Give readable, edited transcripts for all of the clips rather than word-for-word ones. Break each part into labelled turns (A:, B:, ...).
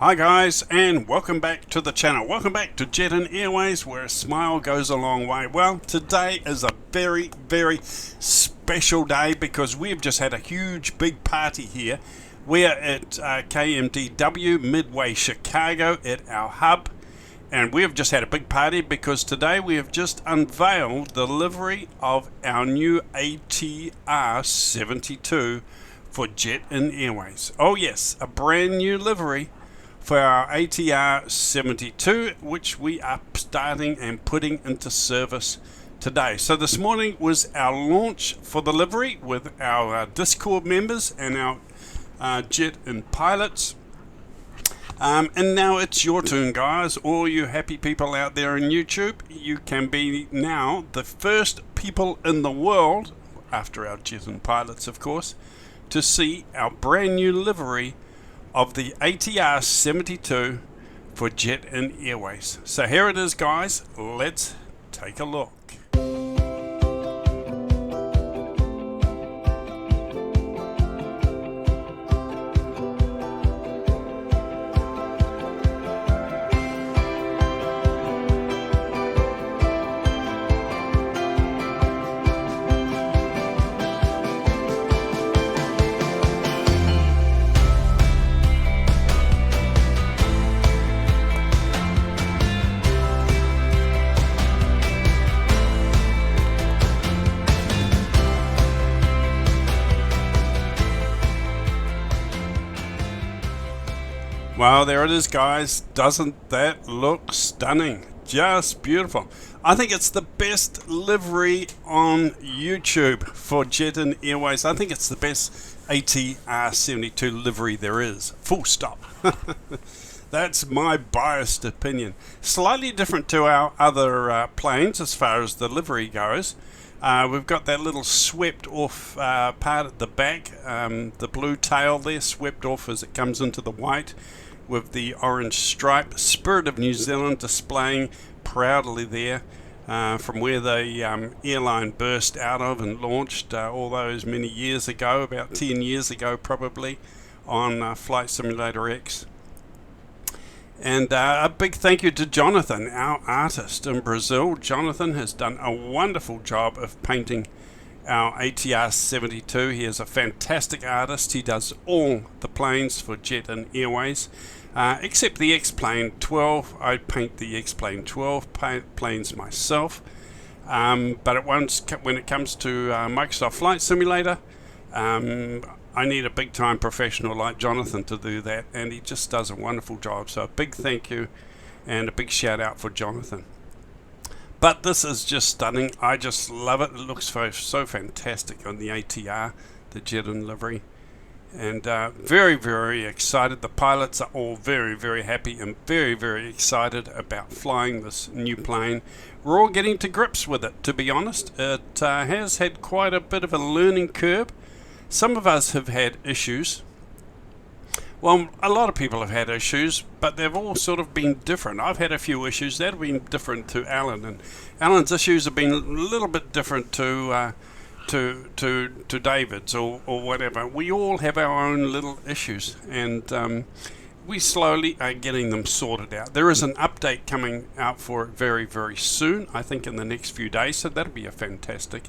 A: Hi guys, and welcome back to the channel. Welcome back to Jet-in Airways, where a smile goes a long way. Well, today is a very, very special day because we've just had a huge big party here. We are at KMDW Midway Chicago at our hub, and we have just had a big party because today we have just unveiled the livery of our new ATR 72 for Jet-in Airways. Oh yes, a brand new livery for our ATR 72, which we are starting and putting into service today. So this morning was our launch for the livery with our Discord members and our Jet-in pilots. And now it's your turn, guys. All you happy people out there in YouTube, you can be now the first people in the world, after our Jet-in pilots of course, to see our brand new livery of the ATR 72 for Jet-in Airways. So here it is, guys. Let's take a look. Well, there it is, guys. Doesn't that look stunning? Just beautiful. I think it's the best livery on YouTube for Jet-in Airways. I think it's the best ATR 72 livery there is. Full stop. That's my biased opinion. Slightly different to our other planes as far as the livery goes. We've got that little swept off part at the back, the blue tail there swept off as it comes into the white, with the orange stripe. Spirit of New Zealand displaying proudly there from where the airline burst out of and launched all those many years ago, about 10 years ago probably, on Flight Simulator X. And a big thank you to Jonathan, our artist in Brazil. Jonathan has done a wonderful job of painting our ATR 72. He is a fantastic artist. He does all the planes for Jet-in Airways, except the X-Plane 12. I paint the X-Plane 12 planes myself. But when it comes to Microsoft Flight Simulator, I need a big-time professional like Jonathan to do that, and he just does a wonderful job. So a big thank you and a big shout-out for Jonathan. But this is just stunning. I just love it. It looks so fantastic on the ATR, the Jet-in livery. And very, very excited. The pilots are all very, very happy and very, very excited about flying this new plane. We're all getting to grips with it, to be honest. It has had quite a bit of a learning curve. Some of us have had issues. Well, a lot of people have had issues, but they've all sort of been different. I've had a few issues that have been different to Alan, and Alan's issues have been a little bit different to David's or whatever. We all have our own little issues, and we slowly are getting them sorted out. There is an update coming out for it very, very soon, I think in the next few days, so that'll be a fantastic.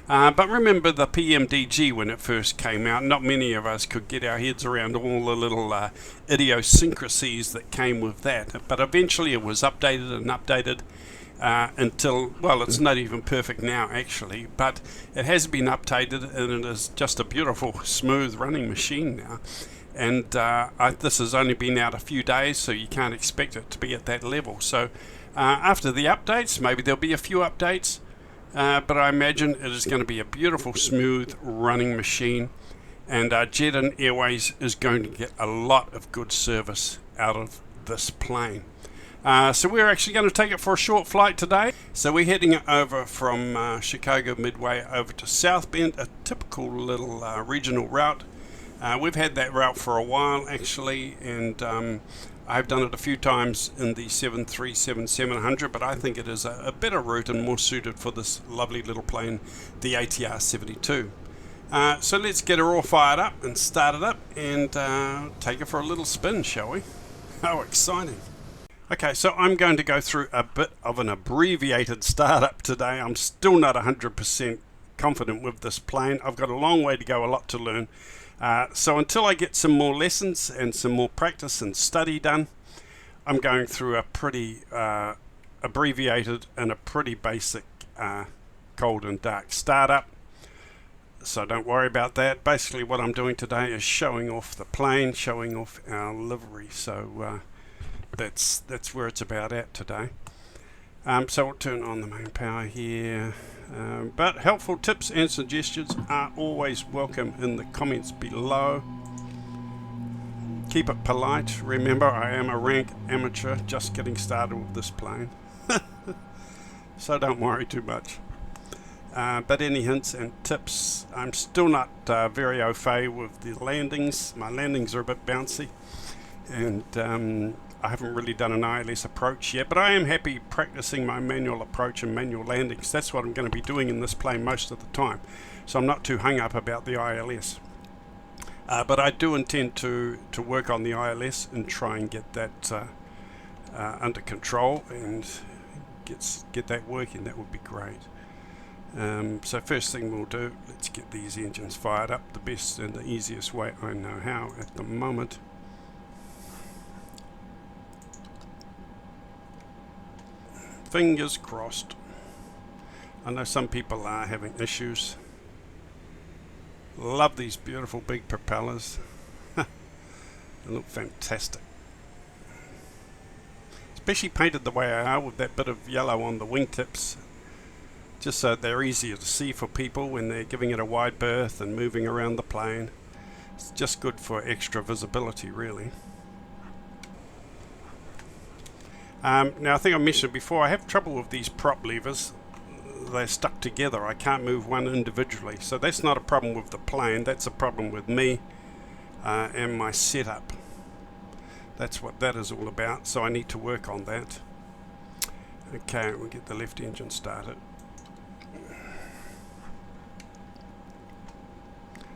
A: But remember the PMDG when it first came out, not many of us could get our heads around all the little idiosyncrasies that came with that. But eventually it was updated and updated until, well, it's not even perfect now actually, but it has been updated and it is just a beautiful, smooth running machine now. And this has only been out a few days, so you can't expect it to be at that level. So after the updates, maybe there'll be a few updates, but I imagine it is going to be a beautiful, smooth running machine, and Jet-in Airways is going to get a lot of good service out of this plane. So we're actually going to take it for a short flight today. So we're heading over from Chicago Midway over to South Bend, a typical little regional route. We've had that route for a while actually, and I've done it a few times in the 737-700, but I think it is a better route and more suited for this lovely little plane, the ATR 72. So let's get her all fired up and start it up and take her for a little spin, shall we? How exciting. Okay, so I'm going to go through a bit of an abbreviated startup today. I'm still not 100% confident with this plane. I've got a long way to go, a lot to learn. So until I get some more lessons and some more practice and study done, I'm going through a pretty abbreviated and a pretty basic cold and dark startup. So don't worry about that. Basically what I'm doing today is showing off the plane, showing off our livery. So that's where it's about at today. So we'll turn on the main power here. But helpful tips and suggestions are always welcome in the comments below. Keep it polite. Remember, I am a rank amateur just getting started with this plane. So don't worry too much. But any hints and tips? I'm still not very au fait with the landings. My landings are a bit bouncy, and I haven't really done an ILS approach yet, but I am happy practicing my manual approach and manual landings. That's what I'm going to be doing in this plane most of the time, so I'm not too hung up about the ILS. But I do intend to work on the ILS and try and get that under control and get that working. That would be great. So first thing we'll do, let's get these engines fired up the best and the easiest way I know how at the moment. Fingers crossed. I know some people are having issues. Love these beautiful big propellers. They look fantastic. Especially painted the way I are with that bit of yellow on the wingtips. Just so they're easier to see for people when they're giving it a wide berth and moving around the plane. It's just good for extra visibility, really. Now I think I mentioned before, I have trouble with these prop levers. They're stuck together. I can't move one individually. So that's not a problem with the plane. That's a problem with me and my setup. That's what that is all about. So I need to work on that. Okay, we'll get the left engine started.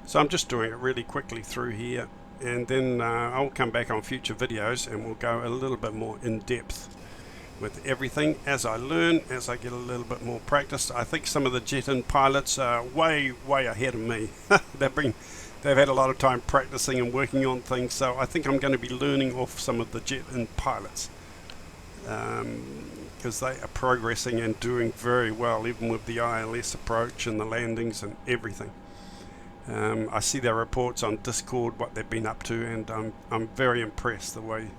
A: So I'm just doing it really quickly through here, and then I'll come back on future videos and we'll go a little bit more in depth with everything as I learn, as I get a little bit more practice. I think some of the Jet-in pilots are way ahead of me. They've had a lot of time practicing and working on things, so I think I'm going to be learning off some of the Jet-in pilots because they are progressing and doing very well, even with the ILS approach and the landings and everything. I see their reports on Discord, what they've been up to, and I'm very impressed the way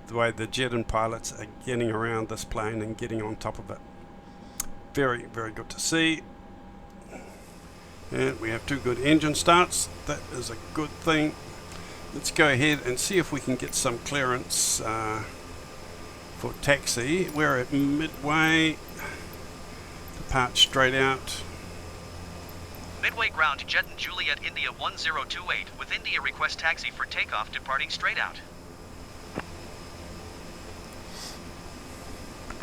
A: the Jet-in pilots are getting around this plane and getting on top of it. Very good to see. And we have two good engine starts. That is a good thing. Let's go ahead and see if we can get some clearance for taxi. We're at midway. Depart straight out.
B: Midway ground, Jet-in Juliet India 1028, with India request taxi for takeoff departing straight out.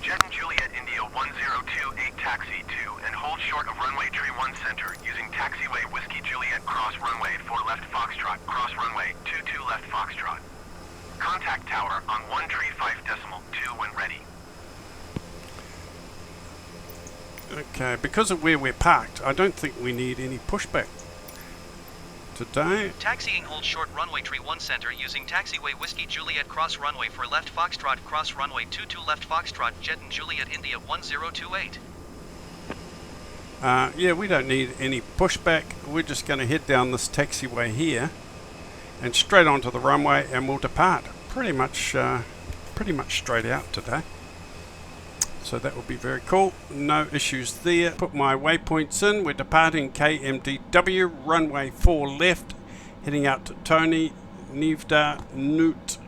C: Jet-in Juliet India 1028 taxi to and hold short of runway tree 1 center using taxiway Whiskey Juliet cross runway 4 left Foxtrot, cross runway 22 left Foxtrot. Contact tower on 1 tree 5.2 when ready.
A: Okay, because of where we're parked, I don't think we need any pushback today.
B: Taxiing hold short runway tree 1 center using taxiway Whiskey Juliet cross runway for left Foxtrot, cross runway 22 left Foxtrot, Jet-in Juliet India 1028.
A: Yeah, we don't need any pushback. We're just going to head down this taxiway here and straight onto the runway, and we'll depart pretty much straight out today. So that will be very cool. No issues there. Put my waypoints in. We're departing KMDW, runway 4 left, heading out to Tony, Nivda, Newt.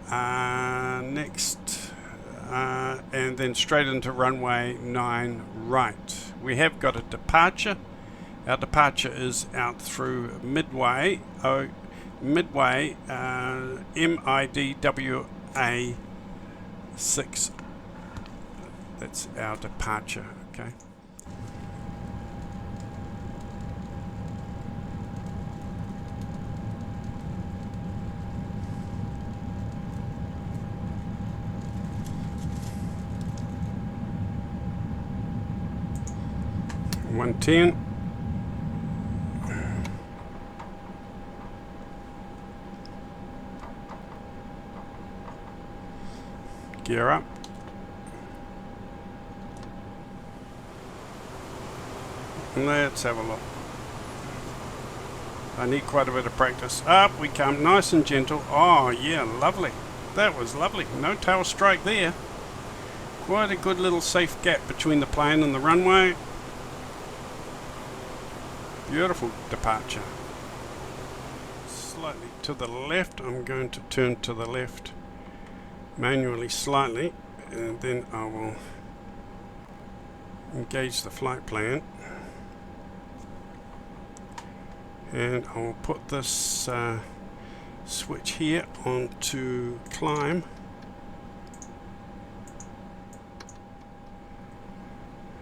A: Next, and then straight into runway 9 right. We have got a departure. Our departure is out through Midway. Midway, MIDWA 6. That's our departure. Okay. 110. Gear up. Let's have a look. I need quite a bit of practice. Up we come, nice and gentle. Oh yeah, lovely. That was lovely. No tail strike there. Quite a good little safe gap between the plane and the runway. Beautiful departure. Slightly to the left. I'm going to turn to the left manually slightly, and then I will engage the flight plan, and I will put this switch here onto climb.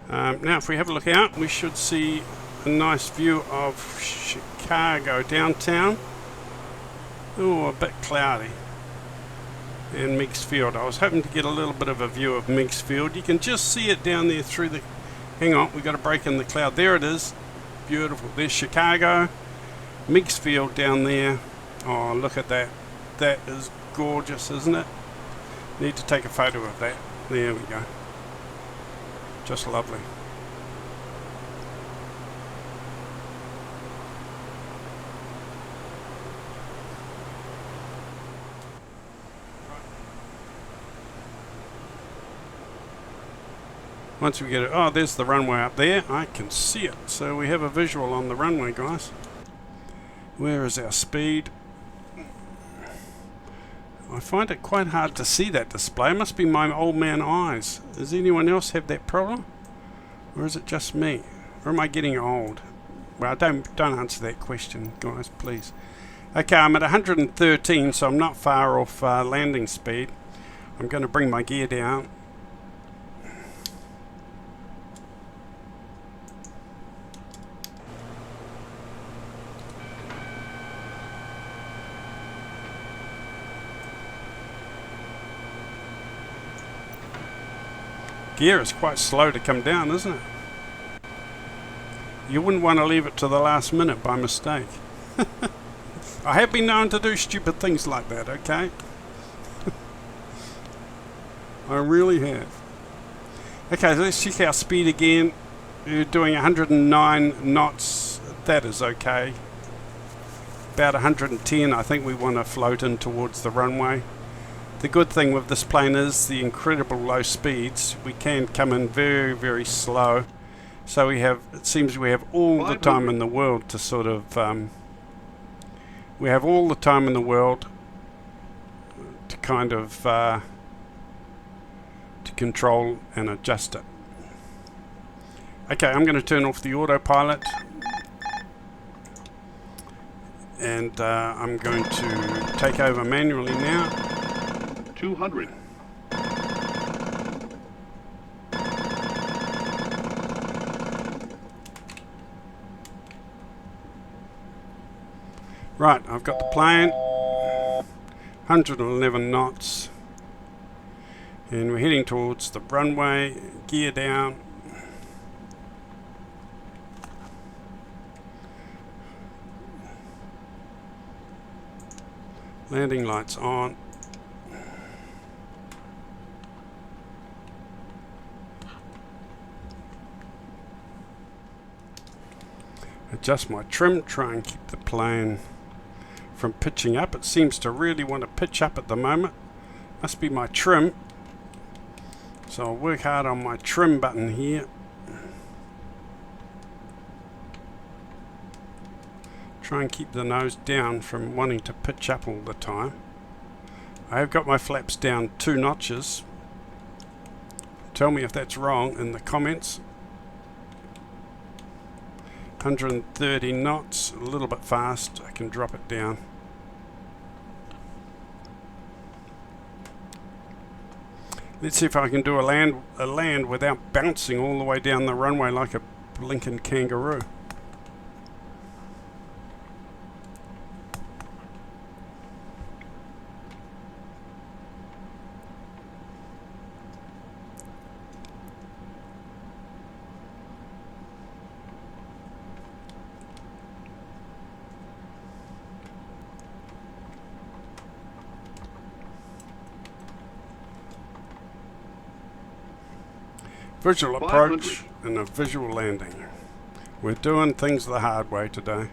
A: Now if we have a look out, we should see a nice view of Chicago downtown. Oh, a bit cloudy. And Meigs Field. I was hoping to get a little bit of a view of Meigs Field. You can just see it down there through the... Hang on, we've got a break in the cloud. There it is. Beautiful. There's Chicago. Meigs Field down there. Oh, look at that. That is gorgeous, isn't it? Need to take a photo of that. There we go. Just lovely. Once we get it, oh, there's the runway up there. I can see it. So we have a visual on the runway, guys. Where is our speed? I find it quite hard to see that display. It must be my old man eyes. Does anyone else have that problem? Or is it just me? Or am I getting old? Well, don't answer that question, guys, please. Okay, I'm at 113, so I'm not far off landing speed. I'm going to bring my gear down. Gear is quite slow to come down, isn't it? You wouldn't want to leave it to the last minute by mistake. I have been known to do stupid things like that, okay? I really have. Okay, so let's check our speed again. You're doing 109 knots. That is okay. About 110, I think we want to float in towards the runway. The good thing with this plane is the incredible low speeds. We can come in very, very slow. So we have, it seems we have all the time in the world to sort of, we have all the time in the world to kind of, to control and adjust it. Okay, I'm going to turn off the autopilot. And I'm going to take over manually now.
D: 200.
A: Right, I've got the plane, 111 knots, and we're heading towards the runway, gear down. Landing lights on. Adjust my trim, try and keep the plane from pitching up. It seems to really want to pitch up at the moment. Must be my trim. So I'll work hard on my trim button here. Try and keep the nose down from wanting to pitch up all the time. I have got my flaps down 2 notches. Tell me if that's wrong in the comments. 130 knots, a little bit fast. I can drop it down. Let's see if I can do a land without bouncing all the way down the runway like a blinking kangaroo. Visual approach and a visual landing. We're doing things the hard way today.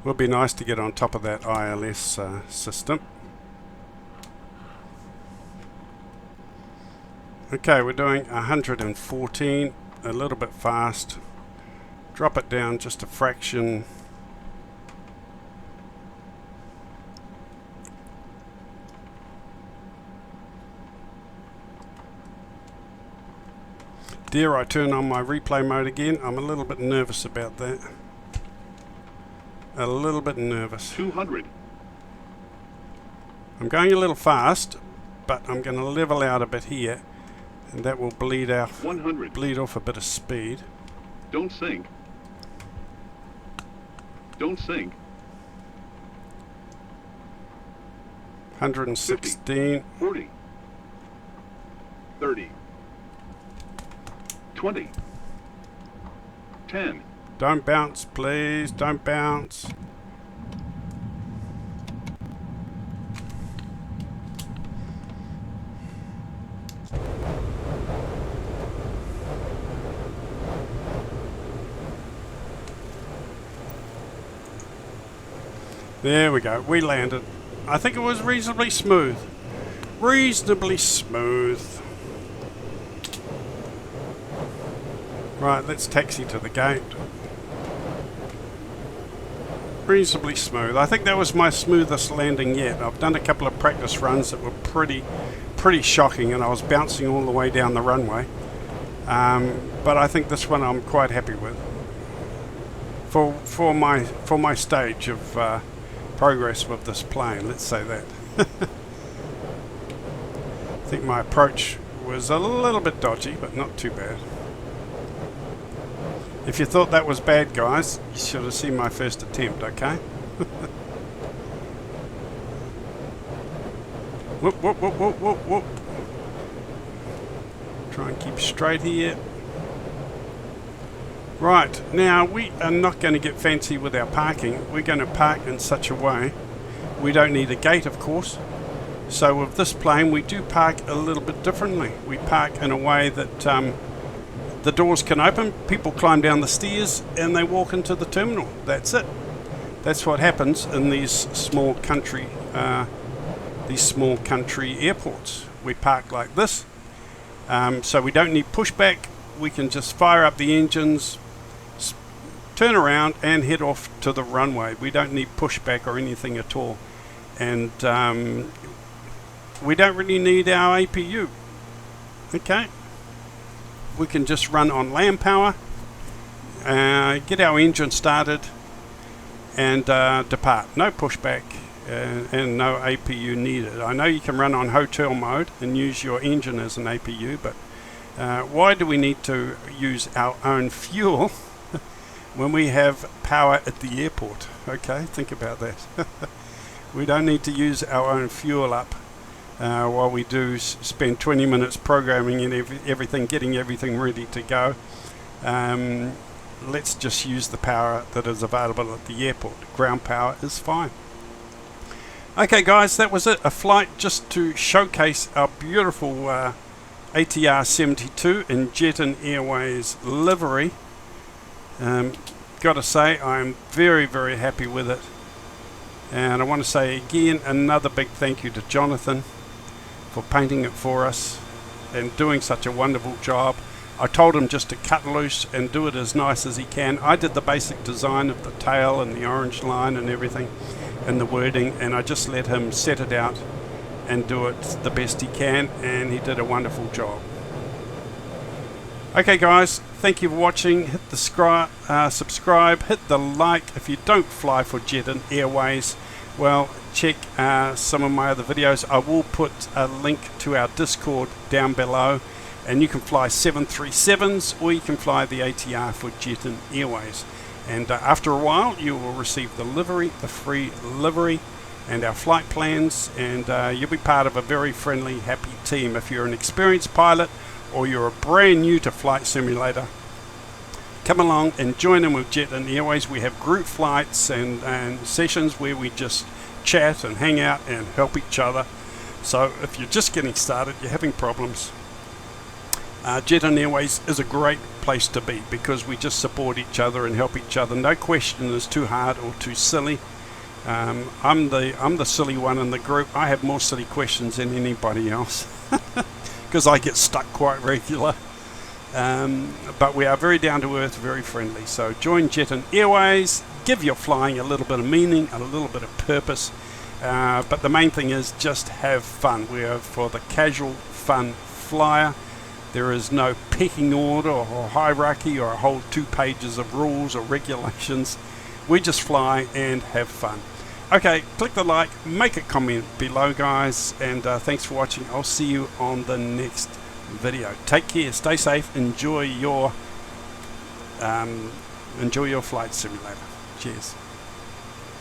A: Would be nice to get on top of that ILS system. Okay, we're doing 114, a little bit fast. Drop it down just a fraction. Dare I turn on my replay mode again? I'm a little bit nervous about that. A little bit nervous.
D: 200.
A: I'm going a little fast, but I'm going to level out a bit here, and that will bleed off
D: 100.
A: Bleed off a bit of speed.
D: Don't sink. Don't sink.
A: 116.
D: 40. 30. 20. 10.
A: Don't bounce, please. Don't bounce. There we go. We landed. I think it was reasonably smooth. Reasonably smooth. Right, let's taxi to the gate. Reasonably smooth. I think that was my smoothest landing yet. I've done a couple of practice runs that were pretty shocking, and I was bouncing all the way down the runway. But I think this one I'm quite happy with. For my stage of progress with this plane, let's say that. I think my approach was a little bit dodgy, but not too bad. If you thought that was bad, guys, you should have seen my first attempt, okay? Whoop, whoop, whoop, whoop, whoop, whoop. Try and keep straight here. Right, now we are not going to get fancy with our parking. We're going to park in such a way. We don't need a gate, of course. So with this plane, we do park a little bit differently. We park in a way that the doors can open, people climb down the stairs, and they walk into the terminal. That's it. That's what happens in these small country airports. We park like this, so we don't need pushback. We can just fire up the engines, turn around, and head off to the runway. We don't need pushback or anything at all, and we don't really need our APU. Okay. We can just run on land power, get our engine started, and depart. No pushback and no APU needed. I know you can run on hotel mode and use your engine as an APU, but why do we need to use our own fuel when we have power at the airport? Okay, think about that. We don't need to use our own fuel up. While we do spend 20 minutes programming and everything, getting everything ready to go. Let's just use the power that is available at the airport. Ground power is fine. Okay guys, that was it. A flight just to showcase our beautiful ATR 72 in Jet-in Airways livery. Gotta say, I'm very, very happy with it. And I want to say again, another big thank you to Jonathan for painting it for us and doing such a wonderful job. I told him just to cut loose and do it as nice as he can. I did the basic design of the tail and the orange line and everything and the wording, and I just let him set it out and do it the best he can, and he did a wonderful job. Okay guys, thank you for watching. Hit the subscribe, hit the like. If you don't fly for Jet-in Airways, well, check some of my other videos. I will put a link to our Discord down below, and you can fly 737s or you can fly the ATR for Jet-in Airways. And after a while, you will receive the livery, the free livery, and our flight plans, and you'll be part of a very friendly, happy team. If you're an experienced pilot or you're brand new to Flight Simulator, Come along and join in with Jet-in Airways. We have group flights and sessions where we just chat and hang out and help each other. So if you're just getting started, you're having problems, Jet-in Airways is a great place to be because we just support each other and help each other. No question is too hard or too silly. I'm the silly one in the group. I have more silly questions than anybody else because I get stuck quite regular. But we are very down to earth, very friendly. So join Jet-in Airways. Give your flying a little bit of meaning, a little bit of purpose. But the main thing is just have fun. We are for the casual, fun flyer. There is no pecking order or hierarchy or a whole 2 pages of rules or regulations. We just fly and have fun. Okay, click the like, make a comment below, guys, and thanks for watching. I'll see you on the next video. Take care, stay safe, enjoy your flight simulator. Cheers.